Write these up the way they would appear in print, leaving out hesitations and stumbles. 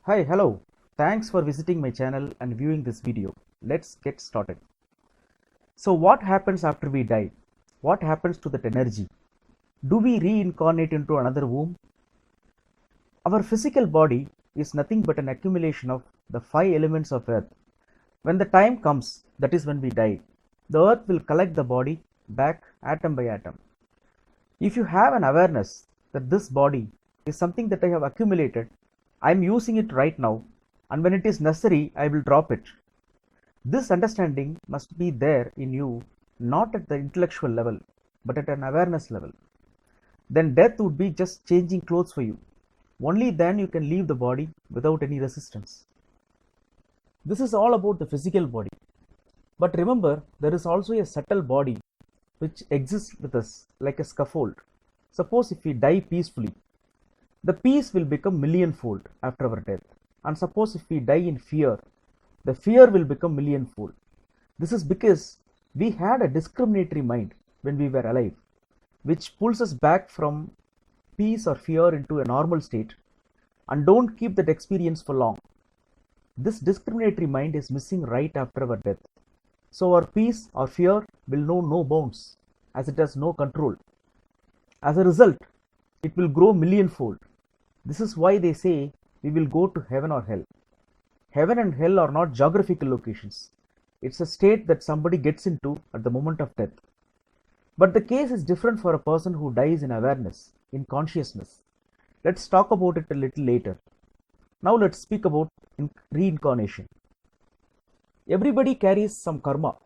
Hi, hello. Thanks for visiting my channel and viewing this video. Let's get started. So what happens after we die? What happens to that energy? Do we reincarnate into another womb? Our physical body is nothing but an accumulation of the five elements of earth. When the time comes, that is when we die, the earth will collect the body back atom by atom. If you have an awareness that this body is something that I have accumulated, I am using it right now, and when it is necessary, I will drop it. This understanding must be there in you, not at the intellectual level, but at an awareness level. Then death would be just changing clothes for you. Only then you can leave the body without any resistance. This is all about the physical body. But remember, there is also a subtle body which exists with us like a scaffold. Suppose if we die peacefully, the peace will become millionfold after our death. And suppose if we die in fear, the fear will become millionfold. This is because we had a discriminatory mind when we were alive, which pulls us back from peace or fear into a normal state and don't keep that experience for long. This discriminatory mind is missing right after our death. So our peace or fear will know no bounds as it has no control. As a result, it will grow millionfold. This is why they say we will go to heaven or hell. Heaven and hell are not geographical locations. It's a state that somebody gets into at the moment of death. But the case is different for a person who dies in awareness, in consciousness. Let's talk about it a little later. Now let's speak about reincarnation. Everybody carries some karma.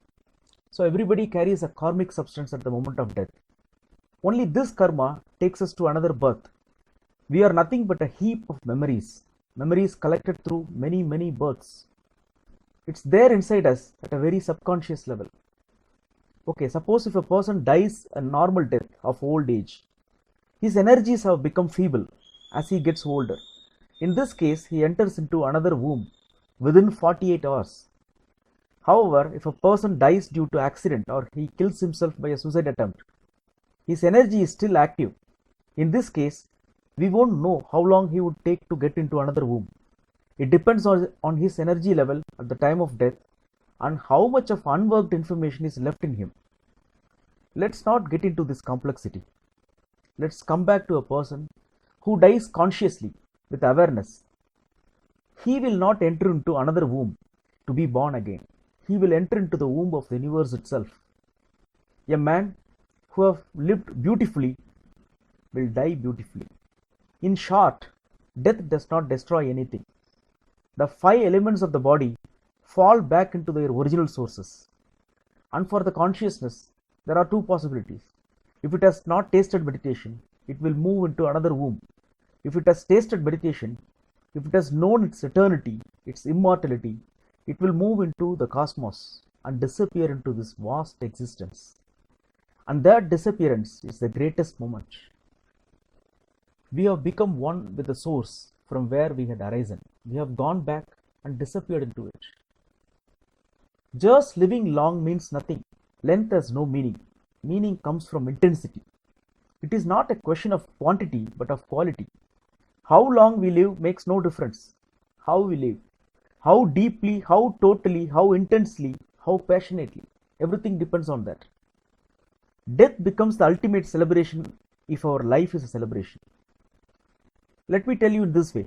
So everybody carries a karmic substance at the moment of death. Only this karma takes us to another birth. We are nothing but a heap of memories collected through many births. It's there inside us at a very subconscious level. Okay, suppose if a person dies a normal death of old age, his energies have become feeble as he gets older. In this case, he enters into another womb within 48 hours. However, if a person dies due to accident or he kills himself by a suicide attempt, his energy is still active. In this case, we won't know how long he would take to get into another womb. It depends on his energy level at the time of death and how much of unworked information is left in him. Let's not get into this complexity. Let's come back to a person who dies consciously with awareness. He will not enter into another womb to be born again. He will enter into the womb of the universe itself. A man who has lived beautifully will die beautifully. In short, death does not destroy anything. The five elements of the body fall back into their original sources. And for the consciousness, there are two possibilities. If it has not tasted meditation, it will move into another womb. If it has tasted meditation, if it has known its eternity, its immortality, it will move into the cosmos and disappear into this vast existence. And that disappearance is the greatest moment. We have become one with the source from where we had arisen. We have gone back and disappeared into it. Just living long means nothing. Length has no meaning. Meaning comes from intensity. It is not a question of quantity but of quality. How long we live makes no difference. How we live, how deeply, how totally, how intensely, how passionately, everything depends on that. Death becomes the ultimate celebration if our life is a celebration. Let me tell you in this way,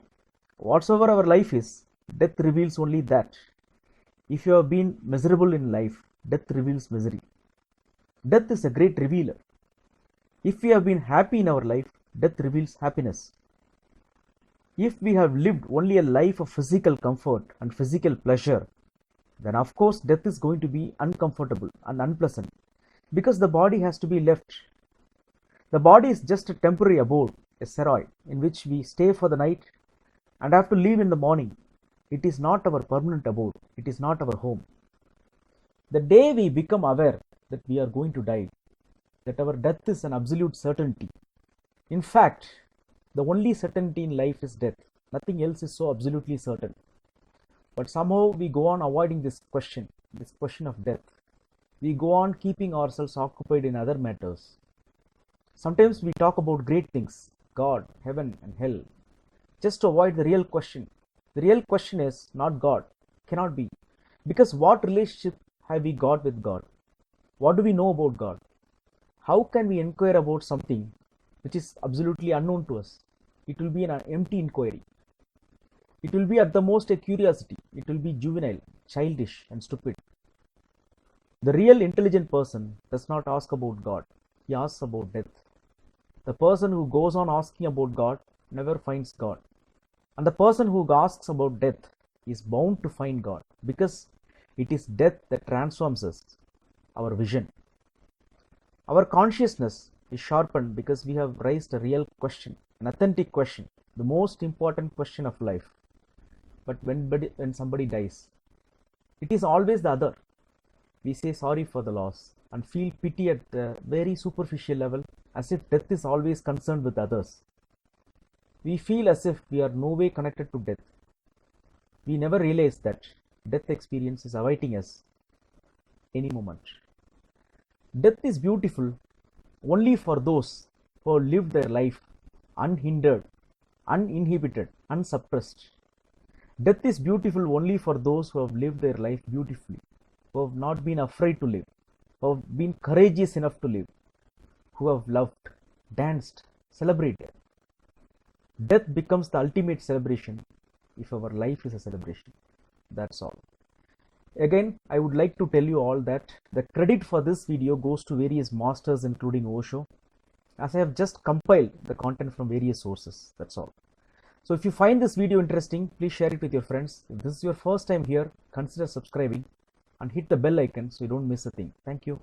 whatsoever our life is, death reveals only that. If you have been miserable in life, death reveals misery. Death is a great revealer. If we have been happy in our life, death reveals happiness. If we have lived only a life of physical comfort and physical pleasure, then of course death is going to be uncomfortable and unpleasant because the body has to be left. The body is just a temporary abode, a spheroid in which we stay for the night and have to leave in the morning. It is not our permanent abode. It is not our home. The day we become aware that we are going to die, that our death is an absolute certainty. In fact, the only certainty in life is death. Nothing else is so absolutely certain. But somehow we go on avoiding this question of death. We go on keeping ourselves occupied in other matters. Sometimes we talk about great things, God, heaven and hell, just to avoid the real question. The real question is not God. Cannot be. Because what relationship have we got with God? What do we know about God? How can we inquire about something which is absolutely unknown to us? It will be an empty inquiry. It will be at the most a curiosity. It will be juvenile, childish, and stupid. The real intelligent person does not ask about God. He asks about death. The person who goes on asking about God never finds God. And the person who asks about death is bound to find God, because it is death that transforms us, our vision. Our consciousness is sharpened because we have raised a real question, an authentic question, the most important question of life. But when somebody dies, it is always the other. We say sorry for the loss and feel pity at the very superficial level, as if death is always concerned with others. We feel as if we are no way connected to death. We never realize that death experience is awaiting us any moment. Death is beautiful only for those who have lived their life unhindered, uninhibited, unsuppressed. Death is beautiful only for those who have lived their life beautifully, who have not been afraid to live, who have been courageous enough to live, who have loved, danced, celebrated. Death becomes the ultimate celebration if our life is a celebration. That's all. Again, I would like to tell you all that the credit for this video goes to various masters, including Osho, as I have just compiled the content from various sources. That's all. So if you find this video interesting, please share it with your friends. If this is your first time here, consider subscribing and hit the bell icon so you don't miss a thing. Thank you.